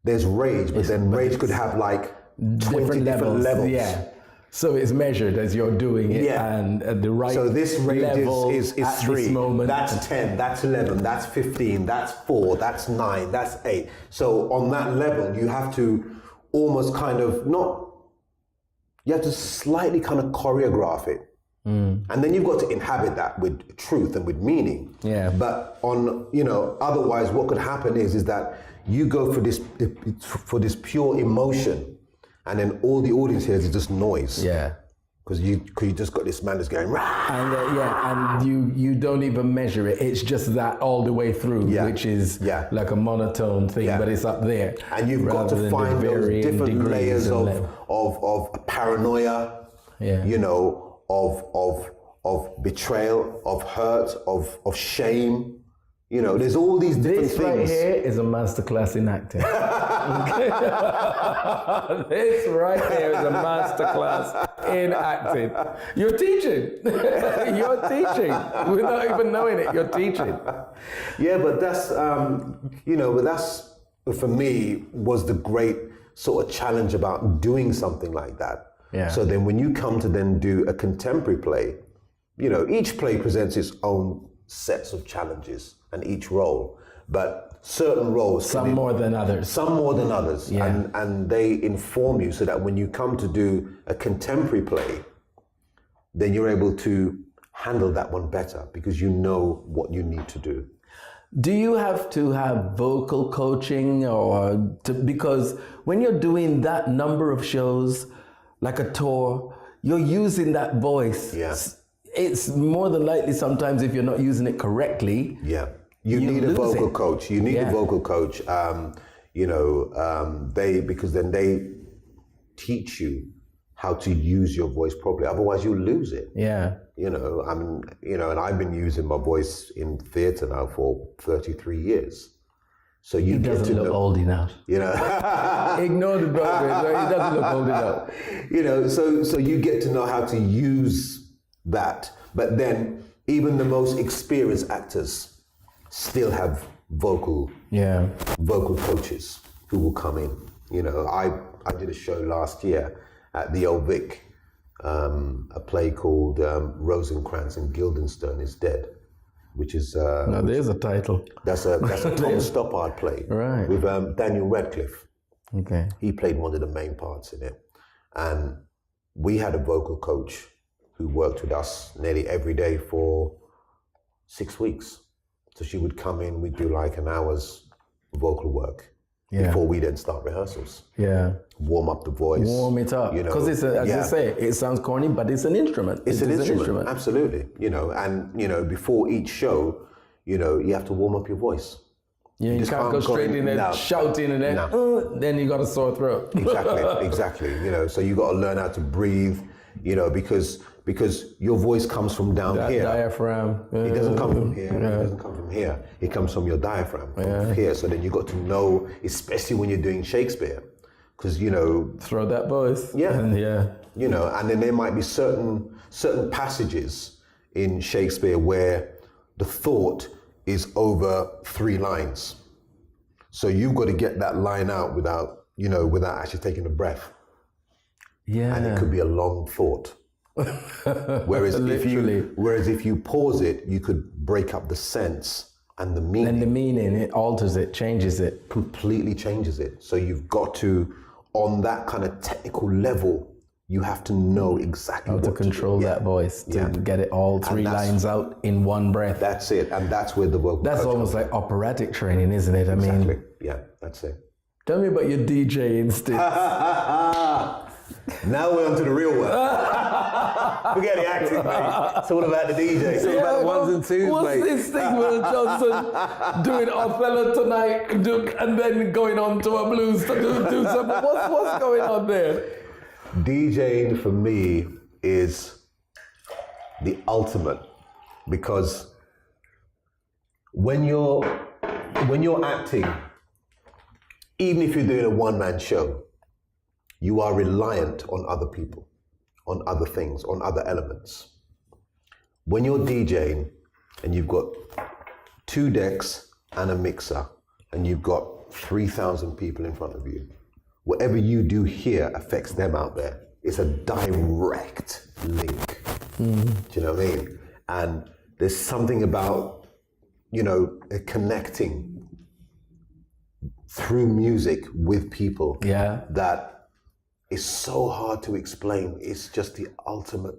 there's rage, but rage could have like 20 different levels. Yeah. So it's measured as you're doing it and at the right level. So this rage is 3, that's 10, that's 11, that's 15, that's 4, that's 9, that's 8. So on that level, you have to almost you have to slightly kind of choreograph it. And then you've got to inhabit that with truth and with meaning. Yeah. But otherwise what could happen is that you go for this pure emotion, and then all the audience hears is just noise. Yeah. Because you just got this man that's going rah! And you don't even measure it. It's just that all the way through, which is like a monotone thing, but it's up there. And you've got to find those different layers of paranoia. Yeah. Of betrayal, of hurt, of shame, You know, there's all these different This things. right here is a masterclass in acting. This right here is a masterclass in acting. You're teaching. You're teaching. Without even knowing it, you're teaching. Yeah, but that's, but that's, for me, was the great sort of challenge about doing something like that. Yeah. So then when you come to then do a contemporary play, you know, each play presents its own sets of challenges and each role, but certain roles, Some more than others. Yeah. And they inform you so that when you come to do a contemporary play, then you're able to handle that one better because you know what you need to do. Do you have to have vocal coaching because when you're doing that number of shows, like a tour, you're using that voice. Yeah. It's more than likely sometimes if you're not using it correctly. Yeah. You need a vocal coach. You need a vocal coach. Because then they teach you how to use your voice properly. Otherwise, you lose it. Yeah. And I've been using my voice in theatre now for 33 years. So you get to doesn't look know, old enough. You know, Ignore the progress. He doesn't look old enough. You know, so you get to know how to use that. But then even the most experienced actors still have vocal coaches who will come in. You know, I did a show last year at the Old Vic, a play called Rosencrantz and Guildenstern is Dead, which is Now there's a title. that's a Tom Stoppard play, Right. with Daniel Radcliffe. Okay. He played one of the main parts in it, and we had a vocal coach who worked with us nearly every day for 6 weeks. So she would come in, we'd do like an hour's vocal work before we then start rehearsals. Yeah. Warm up the voice. Warm it up. Because it's, as you say, it sounds corny, but it's an instrument. It's an instrument. Absolutely. Before each show, you have to warm up your voice. Yeah, you can't go straight in there shouting and then you got a sore throat. Exactly. So you got to learn how to breathe, because your voice comes from down here. Diaphragm. It doesn't come from here. It doesn't come from here. It comes from your diaphragm, from here. So then you got to know, especially when you're doing Shakespeare, because throw that voice. And then there might be certain passages in Shakespeare where the thought is over 3 lines. So you've got to get that line out without actually taking a breath. Yeah. And it could be a long thought. Whereas if you pause it, you could break up the sense and the meaning. And the meaning, it alters it, changes it. Completely changes it. So you've got to, on that kind of technical level, you have to know exactly how to control that voice to get it all 3 lines out in one breath. That's it. And that's where the vocal That's almost like operatic training, isn't it? Exactly. Yeah, that's it. Tell me about your DJ instinct. Now we're on to the real work. Forget the acting, mate. It's all about the DJ. It's all about the ones and twos, what's mate. This thing, Will Johnson, doing Othello tonight and then going on to a blues to do something. What's going on there? DJing for me is the ultimate, because when you're acting, even if you're doing a one-man show, you are reliant on other people, on other things, on other elements. When you're DJing and you've got 2 decks and a mixer and you've got 3,000 people in front of you, whatever you do here affects them out there. It's a direct link. Do you know what I mean? And there's something about, connecting through music with people that is so hard to explain. It's just the ultimate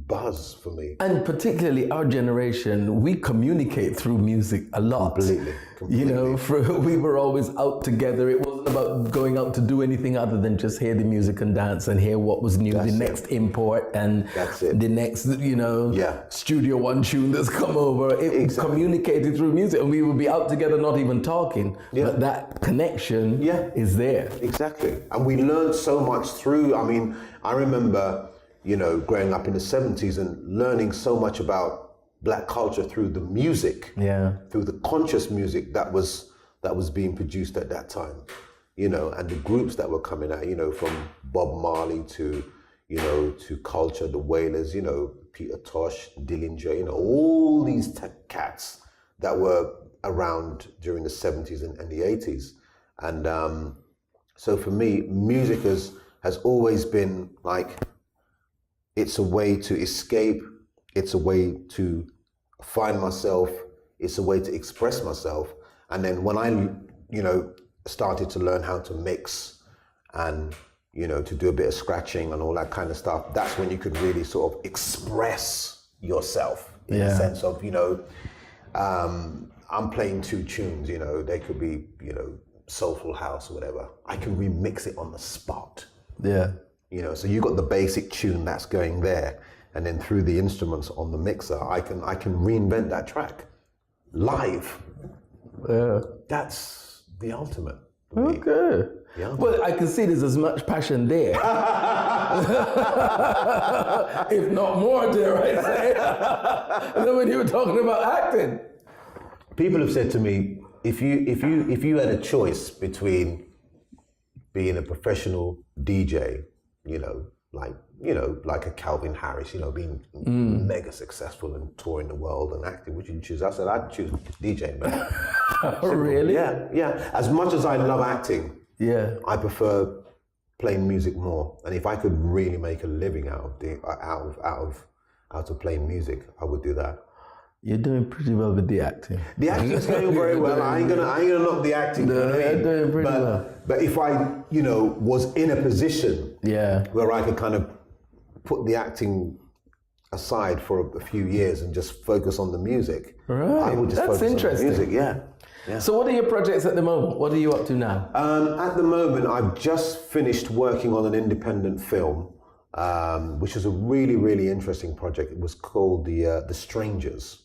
buzz for me. And particularly our generation, we communicate through music a lot. Completely. We were always out together. It wasn't about going out to do anything other than just hear the music and dance and hear what was new, next import and the next, Studio One tune that's come over. It communicated through music, and we would be out together not even talking, but that connection is there. Exactly. And we learned so much through, I remember growing up in the 70s and learning so much about black culture through the music, through the conscious music that was being produced at that time, you know, and the groups that were coming out, you know, from Bob Marley to, you know, to Culture, the Wailers, you know, Peter Tosh, Dillinger, you know, all these cats that were around during the 70s and the 80s. And so for me, music has always been like, it's a way to escape, it's a way to find myself, it's a way to express myself. And then when I, you know, started to learn how to mix and, you know, to do a bit of scratching and all that kind of stuff, that's when you could really sort of express yourself in the sense of, you know, I'm playing 2 tunes, you know, they could be, you know, soulful house or whatever. I can remix it on the spot. Yeah. You know, so you got the basic tune that's going there, and then through the instruments on the mixer, I can reinvent that track live. Yeah. That's the ultimate. Okay. Yeah. Well, I can see there's as much passion there, if not more, dare I say. And then when you were talking about acting, people have said to me, if you had a choice between being a professional DJ, you know, like a Calvin Harris, you know, being mega successful and touring the world and acting, would you choose? I said, I'd choose DJ, man. Really? Yeah. As much as I love acting, I prefer playing music more. And if I could really make a living out of playing music, I would do that. You're doing pretty well with the acting. The acting's going very well. I ain't gonna knock the acting. You're doing pretty well. But if I, you know, was in a position where I could kind of put the acting aside for a few years and just focus on the music, I would just focus on the music. Yeah. So what are your projects at the moment? What are you up to now? At the moment, I've just finished working on an independent film, which is a really, really interesting project. It was called The Strangers.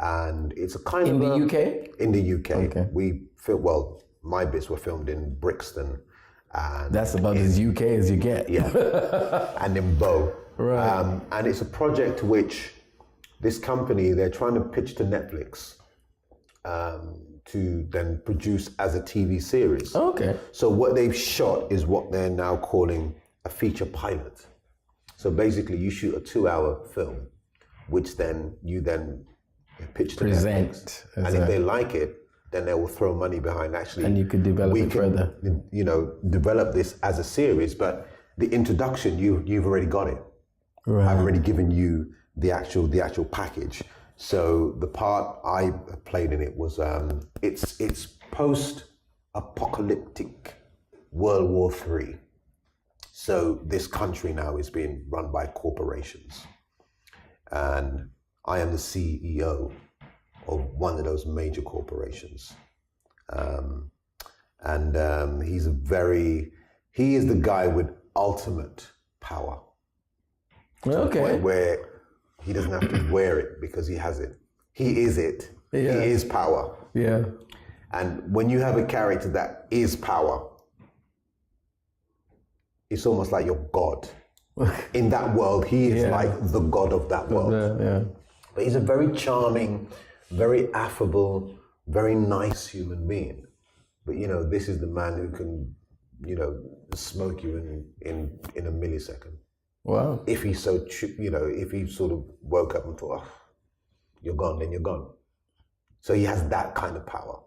And it's a kind of... In the UK? In the UK. Okay. My bits were filmed in Brixton. And that's about as UK as you get. Yeah. And in Bow. Right. And it's a project which this company, they're trying to pitch to Netflix to then produce as a TV series. Okay. So what they've shot is what they're now calling a feature pilot. So basically you shoot a 2-hour film, which then you pitch to Netflix. And if they like it, then they will throw money behind actually. And you could develop it further. You know, develop this as a series, but the introduction, you've already got it. Right. I've already given you the actual package. So the part I played in it was it's post-apocalyptic World War III. So this country now is being run by corporations, and I am the CEO of one of those major corporations. He is the guy with ultimate power. Okay. To the point where he doesn't have to wear it because he has it. He is it. Yeah. He is power. Yeah. And when you have a character that is power, it's almost like you're God. In that world, he is like the God of that world. Yeah. But he's a very charming, very affable, very nice human being. But you know, this is the man who can, you know, smoke you in a millisecond. Wow. If he if he sort of woke up and thought, oh, you're gone, then you're gone. So he has that kind of power.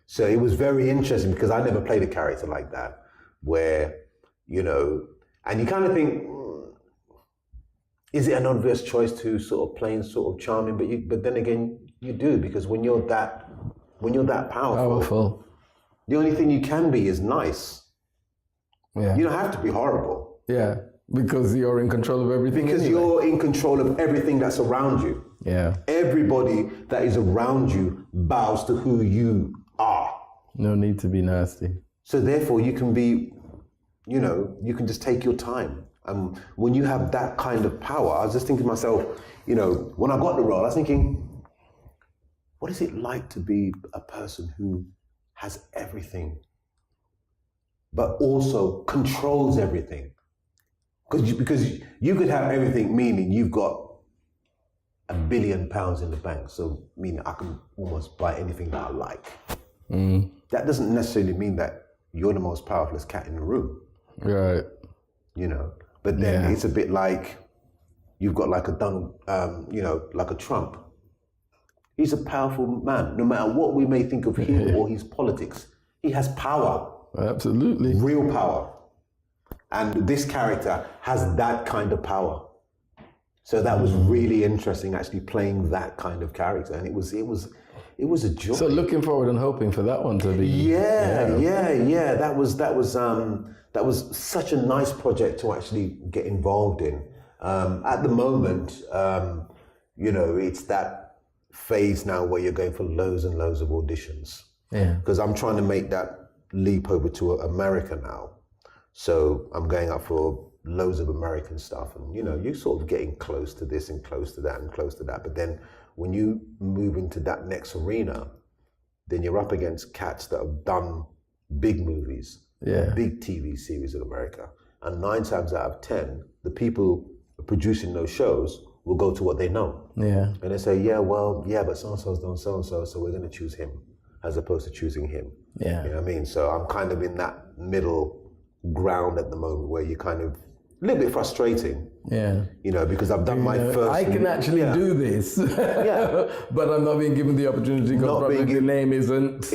So it was very interesting because I never played a character like that, where, you know, and you kind of think, is it an obvious choice to sort of playing sort of charming? But then again, you do, because when you're that powerful, the only thing you can be is nice. Yeah. You don't have to be horrible. Yeah, because you're in control of everything. Because you're in control of everything that's around you. Yeah. Everybody that is around you bows to who you are. No need to be nasty. So therefore you can be, you know, you can just take your time. When you have that kind of power, I was just thinking to myself, you know, when I got the role, I was thinking, what is it like to be a person who has everything, but also controls everything? Because you could have everything, meaning you've got £1 billion in the bank, so meaning I can almost buy anything that I like. That doesn't necessarily mean that you're the most powerful cat in the room. Right. You know, but then it's a bit like you've got like a Donald, like a Trump. He's a powerful man. No matter what we may think of him or his politics, he has power. Absolutely. Real power. And this character has that kind of power. So that was really interesting, actually playing that kind of character, and it was a joy. So looking forward and hoping for that one to be. Yeah. That was such a nice project to actually get involved in. At the moment, it's that phase now where you're going for loads and loads of auditions. Yeah. Because I'm trying to make that leap over to America now. So I'm going up for loads of American stuff, and you're sort of getting close to this and close to that and close to that. But then when you move into that next arena, then you're up against cats that have done big movies, big TV series in America. And 9 times out of 10, the people producing those shows will go to what they know. Yeah. And they say, but so-and-so's done so-and-so, so we're going to choose him as opposed to choosing him. Yeah. You know what I mean? So I'm kind of in that middle ground at the moment where you're kind of a little bit frustrating. Yeah. Because I've done my first... I can actually do this. But I'm not being given the opportunity because probably the name isn't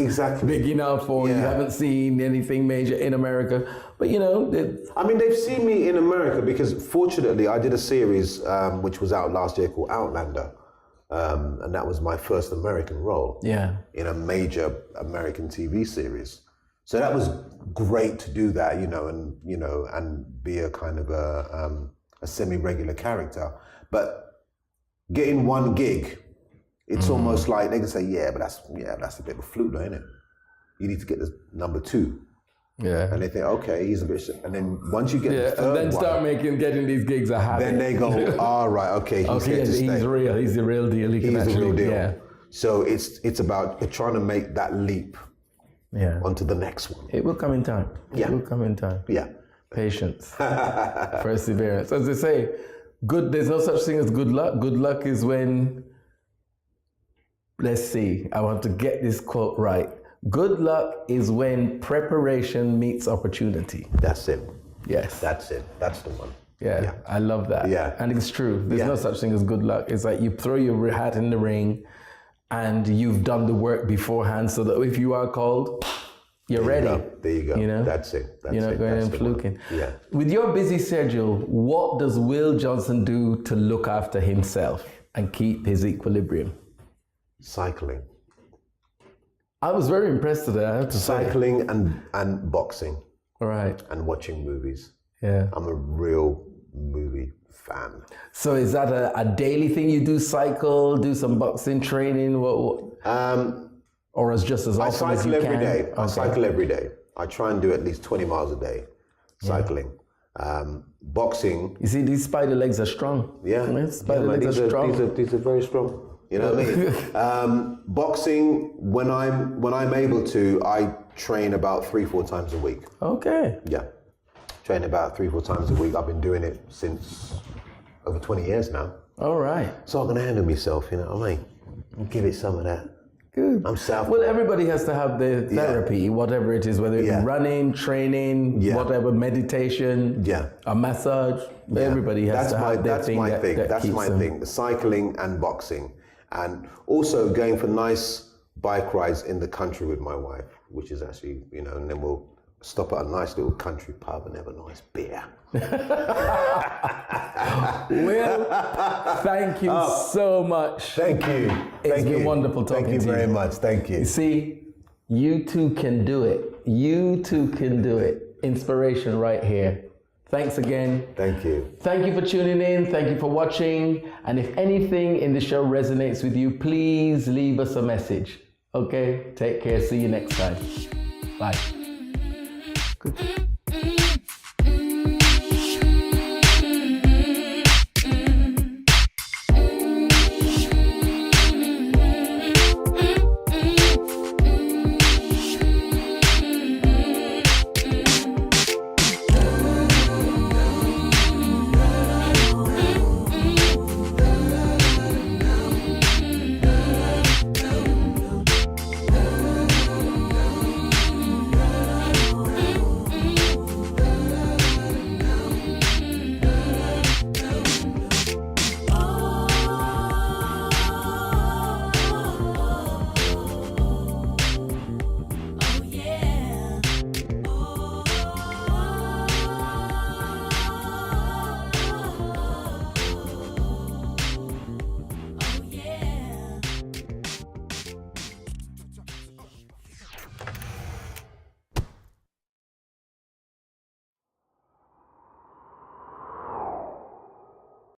big enough, or you haven't seen anything major in America. But they've seen me in America because fortunately I did a series which was out last year called Outlander. And that was my first American role in a major American TV series. So that was great to do that, and be a kind of a semi-regular character. But getting one gig, it's almost like they can say, but that's a bit of a fluke, though, isn't it? You need to get the number 2. Yeah. And they think, okay, he's a bit, and then once you get the third and then start getting these gigs a habit. Then they go, all right, okay, he's here to stay. He's real. He's the real deal. He's the real deal. Yeah. So it's about trying to make that leap onto the next one. It will come in time. It will come in time. Yeah. Patience. Perseverance. As they say, there's no such thing as good luck. Good luck is when, let's see, I want to get this quote right. Good luck is when preparation meets opportunity. That's it. Yes. That's it. That's the one. Yeah. I love that. Yeah. And it's true. There's no such thing as good luck. It's like you throw your hat in the ring and you've done the work beforehand so that if you are called, you're ready. There you go. That's it. You're not going and fluking. Yeah. With your busy schedule, what does Will Johnson do to look after himself and keep his equilibrium? Cycling. I was very impressed today, I have to say. Cycling and boxing. Right. And watching movies. Yeah. I'm a real movie fan. So is that a daily thing? You do cycle, do some boxing training? Or as just as often as you can? I cycle every day. I cycle every day. I try and do at least 20 miles a day cycling. Boxing. You see, these spider legs are strong. Yeah. Spider legs are strong. These are very strong. You know what I mean? Boxing, when I'm able to, I train about 3-4 times a week. Okay. Yeah. Train about 3-4 times a week. I've been doing it since over 20 years now. All right. So I'm going to handle myself, you know what I mean? Give it some of that. Good. I'm south. Well, everybody has to have their therapy, whatever it is, whether it's running, training, whatever, meditation, a massage. Everybody has to have their thing. That's my thing. The cycling and boxing. And also going for nice bike rides in the country with my wife, which is actually, and then we'll stop at a nice little country pub and have a nice beer. Will, thank you so much. Thank you. It's been wonderful talking to you. Thank you very much. Thank you. You see, you too can do it. You too can do it. Inspiration right here. Thanks again. Thank you. Thank you for tuning in. Thank you for watching. And if anything in the show resonates with you, please leave us a message. Okay? Take care. See you next time. Bye. Good.